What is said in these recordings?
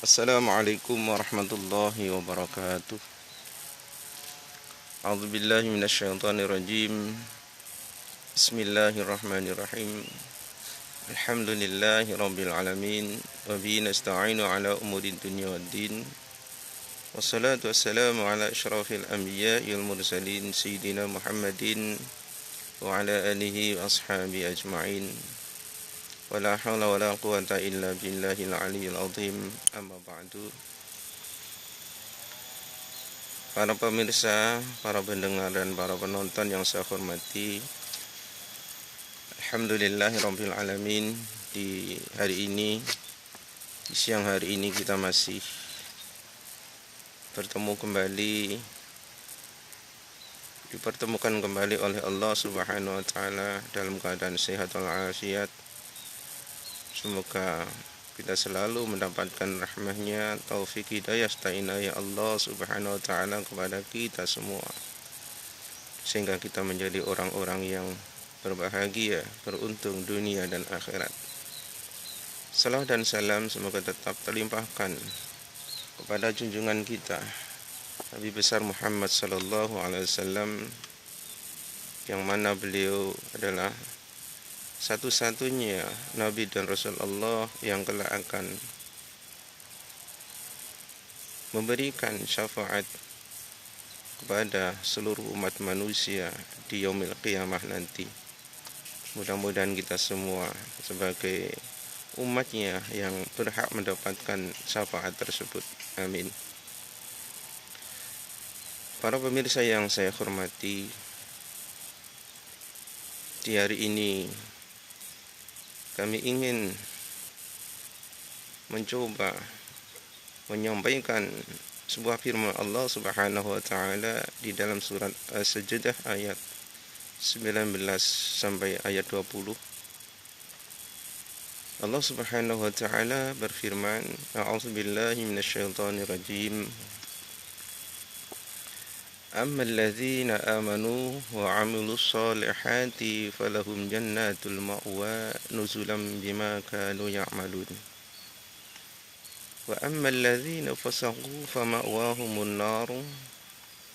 Assalamualaikum warahmatullahi wabarakatuh. A'udzu billahi minasyaitonir rajim. Bismillahirrahmanirrahim. Alhamdulillahi rabbil alamin wa bihi nasta'inu ala umuri dunya waddin. Wassalatu wassalamu ala asyrafil anbiya'i wal mursalin sayyidina Muhammadin wa ala alihi wa ashabihi ajma'in. Wala haula wala quwwata illa billahil aliyyil azim. Amma ba'du. Para pemirsa, para pendengar dan para penonton yang saya hormati, alhamdulillahirabbil alamin, di hari ini, di siang hari ini kita masih bertemu kembali, dipertemukan kembali oleh Allah Subhanahu wa taala dalam keadaan sehat walafiat. Semoga kita selalu mendapatkan rahmahnya, taufik hidayah serta inayah Allah Subhanahu wa taala kepada kita semua, sehingga kita menjadi orang-orang yang berbahagia, beruntung dunia dan akhirat. Salam dan salam semoga tetap terlimpahkan kepada junjungan kita Nabi besar Muhammad sallallahu alaihi wasallam, yang mana beliau adalah satu-satunya Nabi dan Rasul Allah yang kelak akan memberikan syafaat kepada seluruh umat manusia di yaumil qiyamah nanti. Mudah-mudahan kita semua sebagai umatnya yang berhak mendapatkan syafaat tersebut. Amin. Para pemirsa yang saya hormati, di hari ini kami ingin mencoba menyampaikan sebuah firman Allah Subhanahu wa taala di dalam surat As-Sajdah ayat 19 sampai ayat 20. Allah Subhanahu wa taala berfirman, A'udzubillahi minasyaitonir rajim. أما الذين آمنوا وعملوا الصالحات فلهم جنات المأوى نزلا بما كانوا يعملون وأما الذين فسقوا فمأواهم النار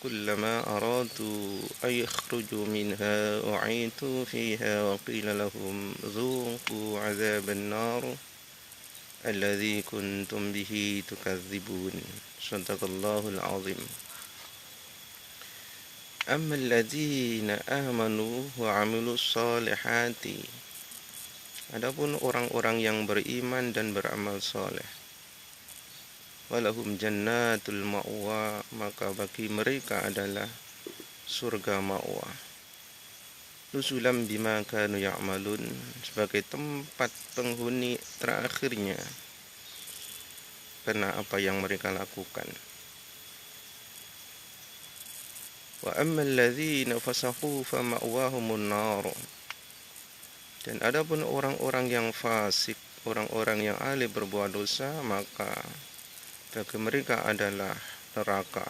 كلما أرادوا أن يخرجوا منها أعيدوا فيها وقيل لهم ذوقوا عذاب النار الذي كنتم به تكذبون. صدق الله العظيم. Ammal ladzina amanu wa 'amilus solihati. Adapun orang-orang yang beriman dan beramal soleh, walahum jannatul ma'wa, maka bagi mereka adalah surga ma'wa. Nuzulam bima kanu ya'malun, sebagai tempat penghuni terakhirnya karena apa yang mereka lakukan. Wa ammal ladzina fasaqu fa ma'wahumun nar. Dan adapun orang-orang yang fasik, orang-orang yang ahli berbuat dosa, maka bagi mereka adalah neraka.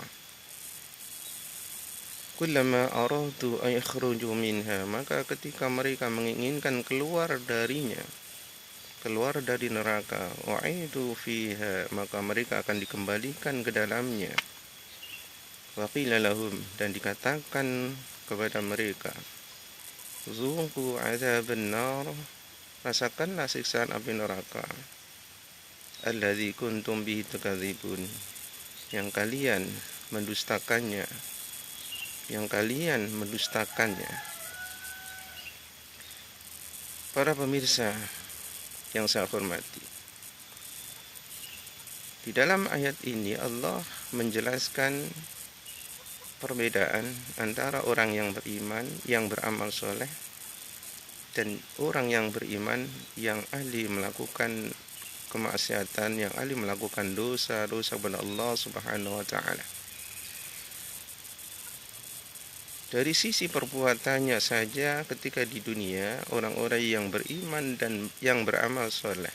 Kullama aradu an yakhruju minha, maka ketika mereka menginginkan keluar darinya, keluar dari neraka, wa'idu fiha, maka mereka akan dikembalikan ke dalamnya. Waqila lahum, dan dikatakan kepada mereka, Zuqu adzaban nar, rasakanlah siksaan api neraka, alladzi kuntum bihi tukadzibun, yang kalian mendustakannya, Para pemirsa yang saya hormati, di dalam ayat ini Allah menjelaskan perbedaan antara orang yang beriman, yang beramal soleh, dan orang yang beriman yang ahli melakukan kemaksiatan, yang ahli melakukan dosa-dosa kepada Allah Subhanahu wa taala. Dari sisi perbuatannya saja ketika di dunia, orang-orang yang beriman dan yang beramal soleh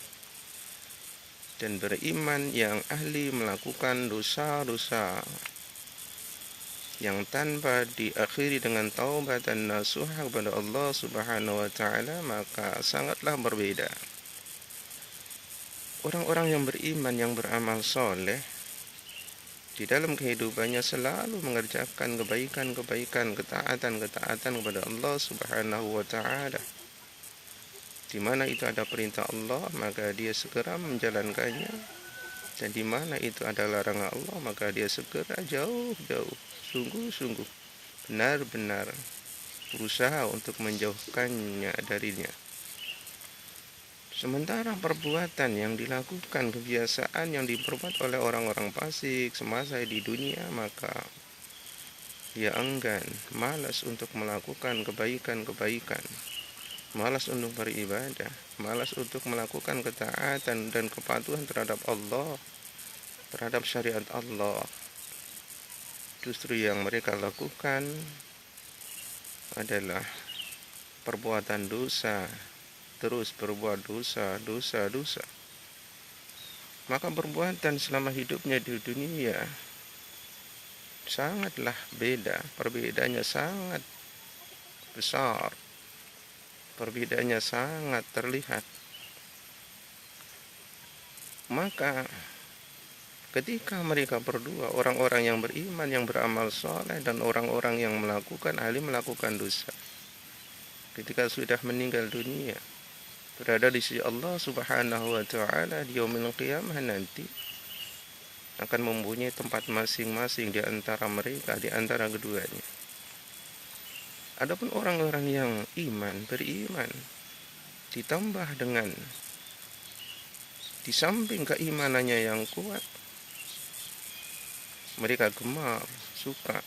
dan beriman yang ahli melakukan dosa-dosa yang tanpa diakhiri dengan taubat dan nasuha kepada Allah Subhanahu wa taala, maka sangatlah berbeda. Orang-orang yang beriman, yang beramal soleh, di dalam kehidupannya selalu mengerjakan kebaikan-kebaikan, ketaatan-ketaatan kepada Allah Subhanahu wa Ta'ala. Di mana itu ada perintah Allah, maka dia segera menjalankannya. Dan di mana itu ada larangan Allah, maka dia segera jauh-jauh, sungguh-sungguh, benar-benar berusaha untuk menjauhkannya darinya. Sementara perbuatan yang dilakukan, kebiasaan yang diperbuat oleh orang-orang fasik semasa di dunia, maka dia enggan, malas untuk melakukan kebaikan-kebaikan, malas untuk beribadah, malas untuk melakukan ketaatan dan kepatuhan terhadap Allah, terhadap syariat Allah. Justru yang mereka lakukan adalah perbuatan dosa, terus berbuat dosa. Maka perbuatan selama hidupnya di dunia sangatlah beda, perbedaannya sangat besar, perbedaannya sangat terlihat. Maka ketika mereka berdua, orang-orang yang beriman, yang beramal soleh, dan orang-orang yang melakukan dosa, ketika sudah meninggal dunia, berada di sisi Allah Subhanahu wa Ta'ala di yaumil qiyamah nanti, akan mempunyai tempat masing-masing di antara mereka, di antara keduanya. Adapun orang-orang yang beriman, ditambah dengan di samping keimanannya yang kuat, mereka gemar, suka,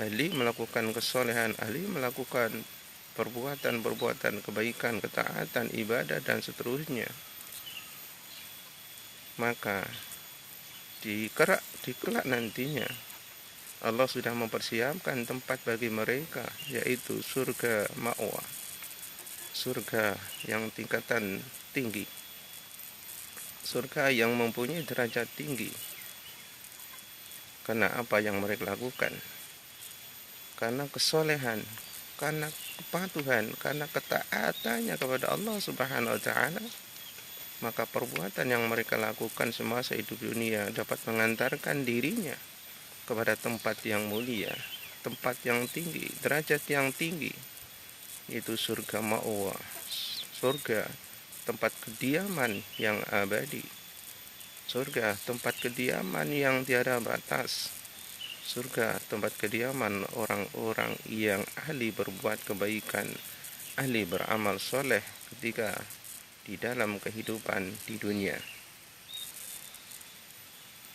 ahli melakukan kesolehan, ahli melakukan perbuatan-perbuatan kebaikan, ketaatan, ibadah, dan seterusnya. Maka di kelak nantinya Allah sudah mempersiapkan tempat bagi mereka, yaitu surga ma'wa, surga yang tingkatan tinggi, surga yang mempunyai derajat tinggi. Karena apa yang mereka lakukan, karena kesolehan, karena kepatuhan, karena ketaatannya kepada Allah Subhanahu wa Ta'ala, maka perbuatan yang mereka lakukan semasa hidup dunia dapat mengantarkan dirinya kepada tempat yang mulia, tempat yang tinggi, derajat yang tinggi, yaitu surga ma'wa, surga tempat kediaman yang abadi, surga tempat kediaman yang tiada batas, surga tempat kediaman orang-orang yang ahli berbuat kebaikan, ahli beramal soleh ketika di dalam kehidupan di dunia.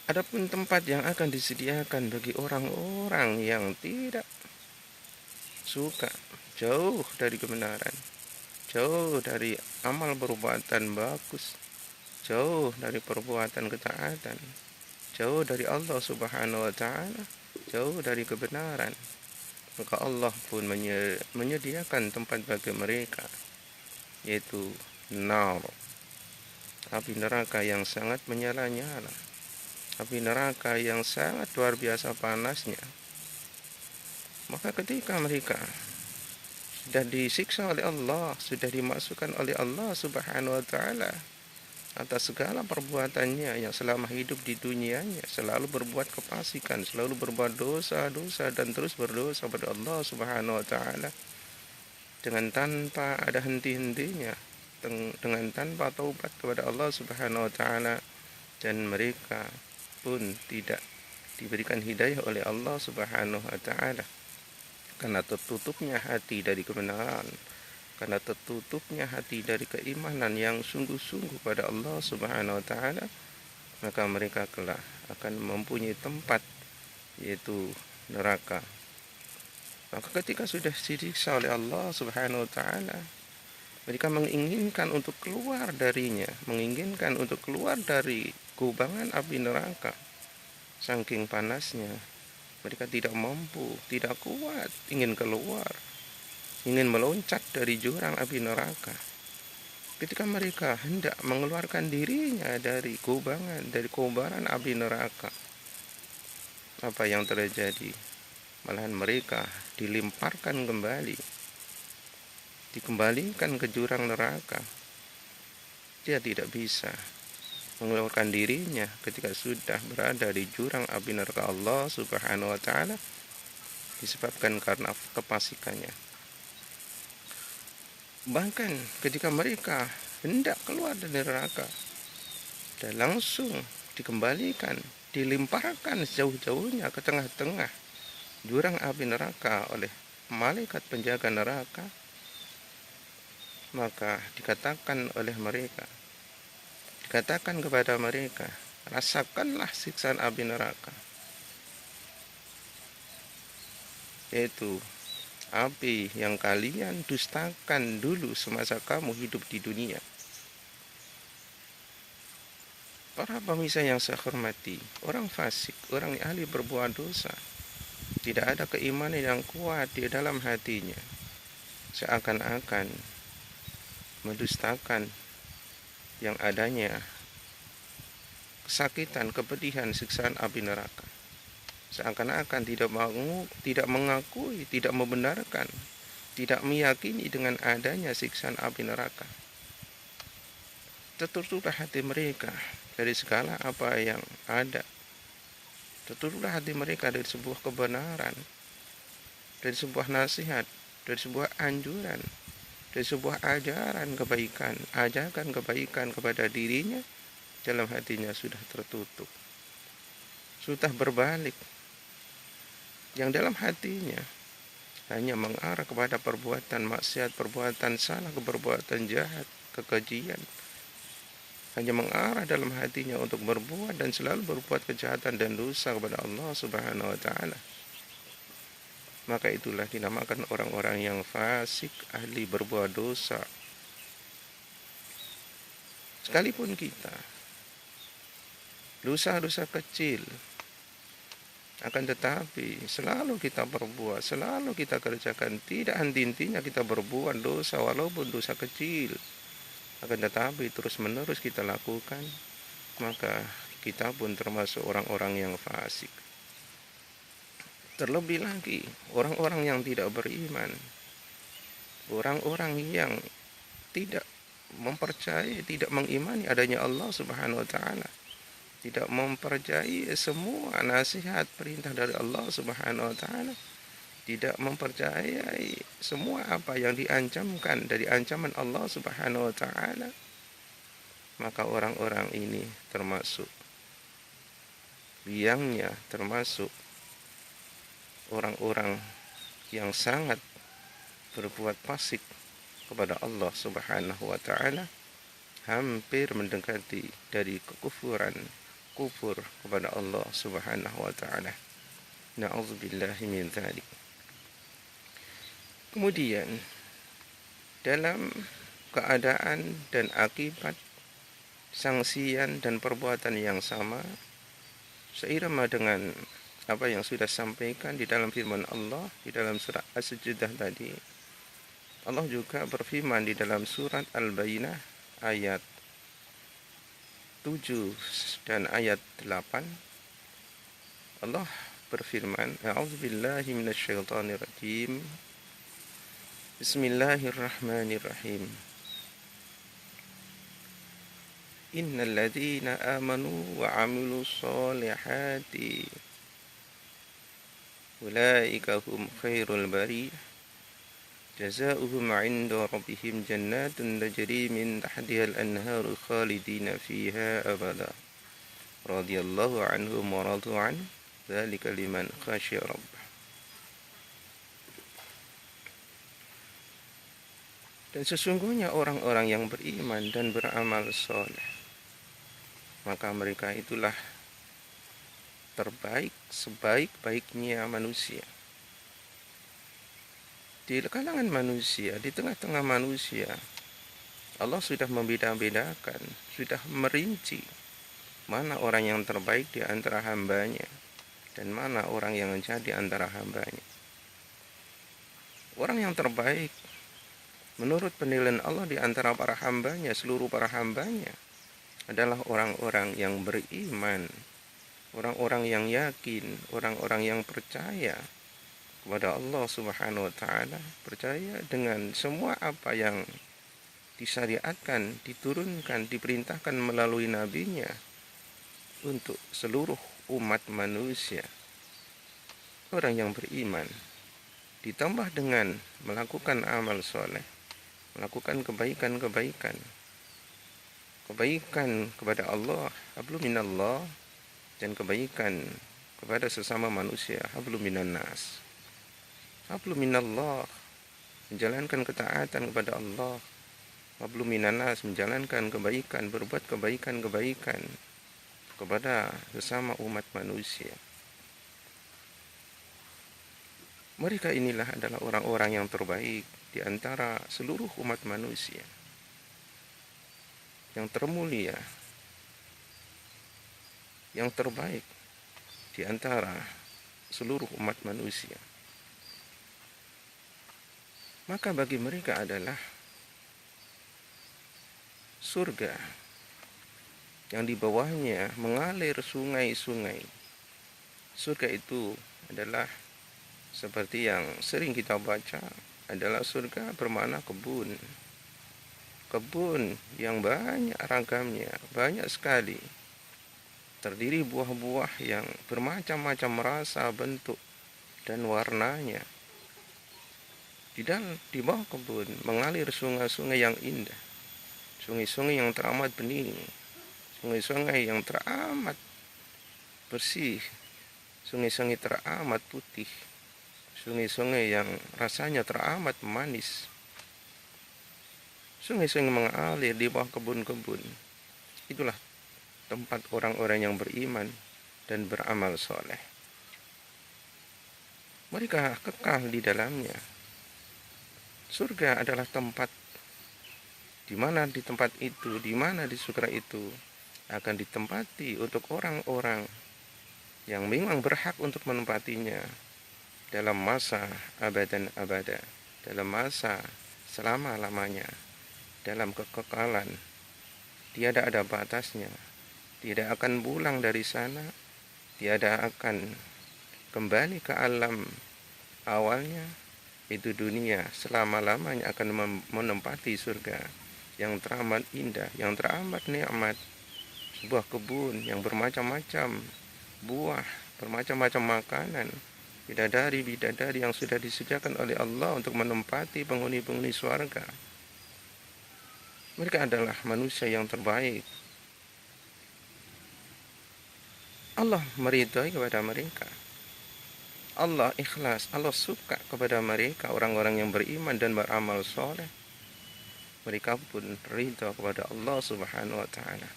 Adapun tempat yang akan disediakan bagi orang-orang yang tidak suka, jauh dari kebenaran, jauh dari amal perbuatan bagus, jauh dari perbuatan ketaatan, jauh dari Allah Subhanahu wa Ta'ala, jauh dari kebenaran, maka Allah pun menyediakan tempat bagi mereka, yaitu nar, api neraka yang sangat menyala-nyala, api neraka yang sangat luar biasa panasnya. Maka ketika mereka sudah disiksa oleh Allah, sudah dimasukkan oleh Allah Subhanahu wa Ta'ala atas segala perbuatannya yang selama hidup di dunianya selalu berbuat kefasikan, selalu berbuat dosa, dan terus berdosa pada Allah Subhanahu wa Ta'ala dengan tanpa ada henti-hentinya, dengan tanpa taubat kepada Allah Subhanahu wa Ta'ala, dan mereka pun tidak diberikan hidayah oleh Allah Subhanahu wa Ta'ala karena tertutupnya hati dari kebenaran, karena tertutupnya hati dari keimanan yang sungguh-sungguh pada Allah Subhanahu wa Ta'ala, maka mereka kelak akan mempunyai tempat, yaitu neraka. Maka ketika sudah disiksa oleh Allah Subhanahu wa Ta'ala, mereka menginginkan untuk keluar darinya, menginginkan untuk keluar dari kubangan api neraka. Saking panasnya, mereka tidak mampu, tidak kuat, ingin keluar, ingin meloncat dari jurang api neraka. Ketika mereka hendak mengeluarkan dirinya dari kubangan, dari kobaran api neraka, apa yang terjadi? Malahan mereka dilemparkan kembali, dikembalikan ke jurang neraka. Dia tidak bisa mengeluarkan dirinya ketika sudah berada di jurang api neraka Allah Subhanahu wa taala disebabkan karena kefasikannya. Bahkan ketika mereka hendak keluar dari neraka dan langsung dikembalikan, dilemparkan sejauh-jauhnya ke tengah-tengah jurang api neraka oleh malaikat penjaga neraka, maka dikatakan kepada mereka, rasakanlah siksaan api neraka, yaitu api yang kalian dustakan dulu semasa kamu hidup di dunia. Para pemirsa yang saya hormati, orang fasik, orang yang ahli berbuat dosa, tidak ada keimanan yang kuat di dalam hatinya, seakan-akan mendustakan yang adanya kesakitan, kepedihan, siksaan api neraka. Seakan-akan tidak mengakui, tidak membenarkan, tidak meyakini dengan adanya siksaan api neraka. Tertutuplah hati mereka dari segala apa yang ada. Tertutuplah hati mereka dari sebuah kebenaran, dari sebuah nasihat, dari sebuah anjuran, dari sebuah ajaran kebaikan kepada dirinya. Dalam hatinya sudah tertutup, sudah berbalik, yang dalam hatinya hanya mengarah kepada perbuatan maksiat, perbuatan salah, perbuatan jahat, kekejian, hanya mengarah dalam hatinya untuk berbuat dan selalu berbuat kejahatan dan dosa kepada Allah Subhanahu wa taala. Maka itulah dinamakan orang-orang yang fasik, ahli berbuat dosa. Sekalipun kita dosa-dosa kecil, akan tetapi selalu kita berbuat, selalu kita kerjakan, tidak henti-hentinya kita berbuat dosa walaupun dosa kecil, akan tetapi terus-menerus kita lakukan, maka kita pun termasuk orang-orang yang fasik. Terlebih lagi orang-orang yang tidak beriman, orang-orang yang tidak mempercayai, tidak mengimani adanya Allah Subhanahu wa taala, tidak mempercayai semua nasihat perintah dari Allah Subhanahu wa taala, tidak mempercayai semua apa yang diancamkan dari ancaman Allah Subhanahu wa taala, maka orang-orang ini termasuk biangnya, termasuk orang-orang yang sangat berbuat fasik kepada Allah Subhanahu wa taala, hampir mendekati dari kufur kepada Allah Subhanahu wa taala. Na'udzubillahi min dzalik. Kemudian dalam keadaan dan akibat sanksian dan perbuatan yang sama, seirama dengan apa yang sudah sampaikan di dalam firman Allah di dalam surat As-Sajdah tadi, Allah juga berfirman di dalam surat Al-Bayyinah ayat 7 dan ayat 8. Allah berfirman, A'udzubillahi minasyaitonir rajim. Bismillahirrahmanirrahim. Innal ladzina amanu wa 'amilus sholihati ulaika hum khairul bariyah. جزاؤهم عند ربهم جنات تجري من تحتها الأنهار خالدين فيها أبدا رضي الله عنهم ورضوا عنه ذلك لمن خشي ربه. Dan sesungguhnya orang-orang yang beriman dan beramal soleh, maka mereka itulah terbaik, sebaik-baiknya manusia. Di kalangan manusia, di tengah-tengah manusia, Allah sudah membeda-bedakan, sudah merinci mana orang yang terbaik di antara hambanya dan mana orang yang jahat di antara hambanya. Orang yang terbaik menurut penilaian Allah di antara para hambanya, seluruh para hambanya, adalah orang-orang yang beriman, orang-orang yang yakin, orang-orang yang percaya kepada Allah Subhanahu wa taala, percaya dengan semua apa yang disyariatkan, diturunkan, diperintahkan melalui nabinya untuk seluruh umat manusia, orang yang beriman, ditambah dengan melakukan amal soleh, melakukan kebaikan-kebaikan, kebaikan kepada Allah, hablum minallah, dan kebaikan kepada sesama manusia, hablum minan nas. Hablum minallah, menjalankan ketaatan kepada Allah, hablum minan nas, menjalankan kebaikan, berbuat kebaikan-kebaikan kepada sesama umat manusia. Mereka inilah adalah orang-orang yang terbaik di antara seluruh umat manusia, yang termulia, yang terbaik di antara seluruh umat manusia. Maka bagi mereka adalah surga yang di bawahnya mengalir sungai-sungai. Surga itu adalah seperti yang sering kita baca, adalah surga bermakna kebun. Kebun yang banyak ragamnya, banyak sekali. Terdiri buah-buah yang bermacam-macam rasa, bentuk, dan warnanya. Di bawah kebun mengalir sungai-sungai yang indah. Sungai-sungai yang teramat bening. Sungai-sungai yang teramat bersih. Sungai-sungai teramat putih. Sungai-sungai yang rasanya teramat manis. Sungai-sungai mengalir di bawah kebun-kebun. Itulah tempat orang-orang yang beriman dan beramal soleh. Mereka kekal di dalamnya. Surga adalah tempat di mana di tempat itu, di mana di surga itu akan ditempati untuk orang-orang yang memang berhak untuk menempatinya dalam masa abadan abada, dalam masa selama-lamanya, dalam kekekalan. Tiada ada batasnya, tidak akan pulang dari sana, tiada akan kembali ke alam awalnya, itu dunia, selama-lamanya akan menempati surga yang teramat indah, yang teramat nikmat, sebuah kebun yang bermacam-macam buah, bermacam-macam makanan, bidadari-bidadari yang sudah disediakan oleh Allah untuk menempati penghuni-penghuni surga. Mereka adalah manusia yang terbaik. Allah meridhai kepada mereka. Allah ikhlas, Allah suka kepada mereka, orang-orang yang beriman dan beramal soleh. Mereka pun ridha kepada Allah Subhanahu wa ta'ala.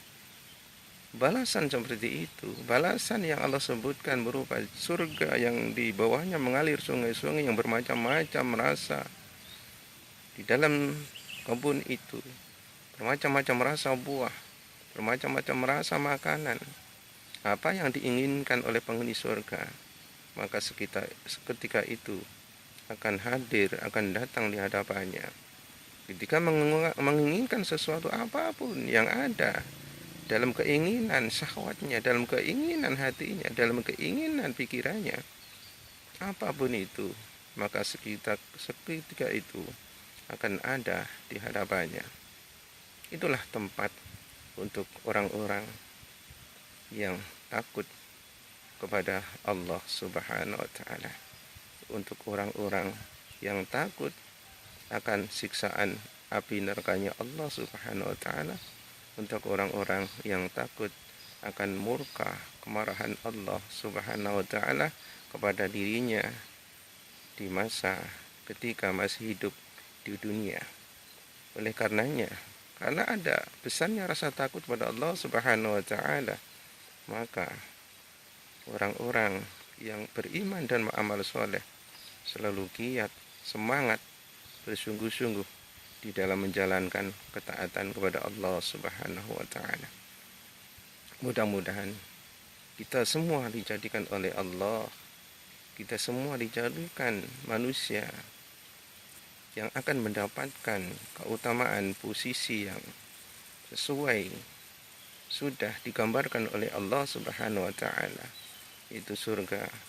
Balasan seperti itu, balasan yang Allah sebutkan berupa surga yang di bawahnya mengalir sungai-sungai yang bermacam-macam rasa. Di dalam kebun itu, bermacam-macam rasa buah, bermacam-macam rasa makanan. Apa yang diinginkan oleh penghuni surga, maka seketika itu akan hadir, akan datang di hadapannya. Ketika menginginkan sesuatu apapun yang ada dalam keinginan syahwatnya, dalam keinginan hatinya, dalam keinginan pikirannya, apapun itu, maka seketika itu akan ada di hadapannya. Itulah tempat untuk orang-orang yang takut kepada Allah Subhanahu wa ta'ala, untuk orang-orang yang takut akan siksaan api nerakanya Allah Subhanahu wa ta'ala, untuk orang-orang yang takut akan murka kemarahan Allah Subhanahu wa ta'ala kepada dirinya di masa ketika masih hidup di dunia. Oleh karenanya, karena ada besarnya rasa takut pada Allah Subhanahu wa ta'ala, maka orang-orang yang beriman dan beramal soleh selalu giat, semangat, bersungguh-sungguh di dalam menjalankan ketaatan kepada Allah Subhanahu wa ta'ala. Mudah-mudahan kita semua dijadikan oleh Allah, kita semua dijadikan manusia yang akan mendapatkan keutamaan posisi yang sesuai sudah digambarkan oleh Allah Subhanahu wa ta'ala, itu surga.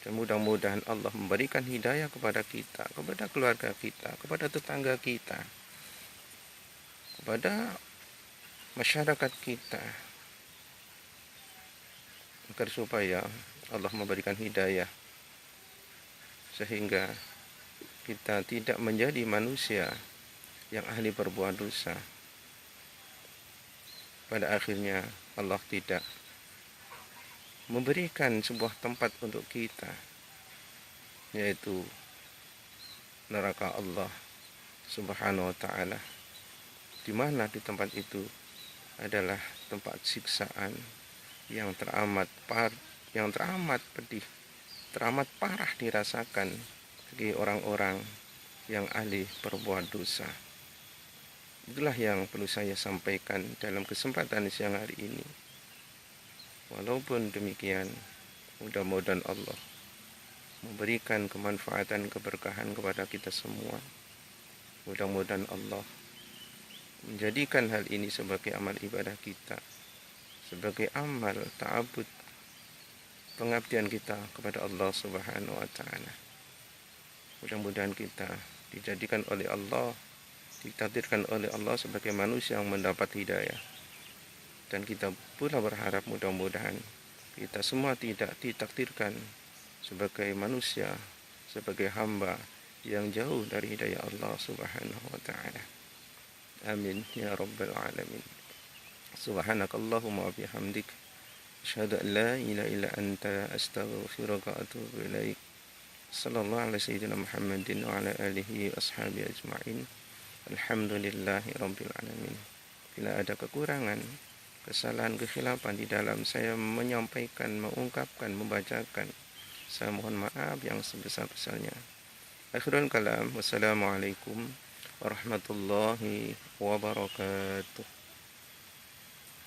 Dan mudah-mudahan Allah memberikan hidayah kepada kita, kepada keluarga kita, kepada tetangga kita, kepada masyarakat kita agar supaya Allah memberikan hidayah sehingga kita tidak menjadi manusia yang ahli berbuat dosa. Pada akhirnya Allah tidak memberikan sebuah tempat untuk kita, yaitu neraka Allah Subhanahu wa ta'ala, di mana di tempat itu adalah tempat siksaan yang teramat pedih, teramat parah dirasakan bagi orang-orang yang ahli berbuat dosa. Itulah yang perlu saya sampaikan dalam kesempatan siang hari ini. Walaupun demikian, mudah-mudahan Allah memberikan kemanfaatan, keberkahan kepada kita semua. Mudah-mudahan Allah menjadikan hal ini sebagai amal ibadah kita, sebagai amal ta'abud, pengabdian kita kepada Allah Subhanahu wa ta'ala. Mudah-mudahan kita dijadikan oleh Allah, ditakdirkan oleh Allah sebagai manusia yang mendapat hidayah. Dan kita pula berharap mudah-mudahan kita semua tidak ditakdirkan sebagai manusia, sebagai hamba yang jauh dari hidayah Allah Subhanahu wa ta'ala. Amin ya rabbal alamin. Subhanakallahumma wa bihamdik, asyhadu an la ilaha illa anta, astaghfiruka wa atubu ilaik. Sallallahu alaihi sayyidina Muhammadin wa ala alihi wa ashabihi ajma'in. Alhamdulillahi rabbil alamin. Bila ada kekurangan, kesalahan, kekhilafan di dalam saya menyampaikan, mengungkapkan, membacakan, saya mohon maaf yang sebesar-besarnya. Akhirul kalam, wassalamualaikum warahmatullahi wabarakatuh.